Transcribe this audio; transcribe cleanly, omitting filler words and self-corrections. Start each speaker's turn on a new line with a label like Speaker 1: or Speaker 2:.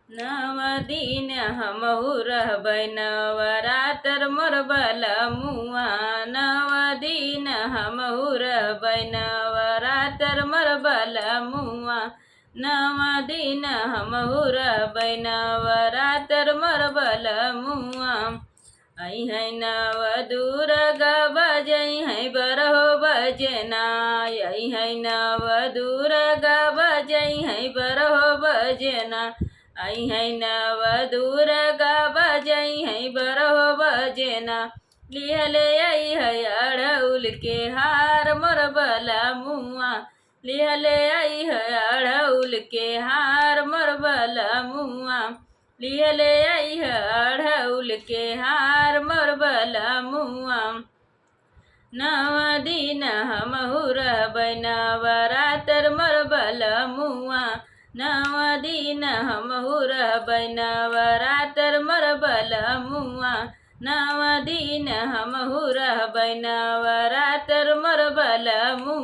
Speaker 1: नव दिन हमहु रहबै नवरातर मोर बलमुआ। नव दिन हमहु रहबै नवरातर मोर बलमुआ। नव दिन हमहु रहबै नवरातर मोर बलमुआ। आई है नव दुर्गा बजै है बरहो बजना। आई है नव दुर्गा बजै है बरहो बजना। आई है नव दुर्गा बजै है बरहो बजना। लिहले आई है अड़उल के हार मोर बलमुआ। लिहले आई है अड़उल के हार मोर बलमुआ। लिहले आई है अड़उल के हार मोर बलमुआ। नव दिन हमहु रहबै नवरातर मोर बलमुआ। नव दिन हमहु रहबै नवरातर मोर बलमुआ। नव दिन हमहु रहबै नवरातर मोर बलमुआ।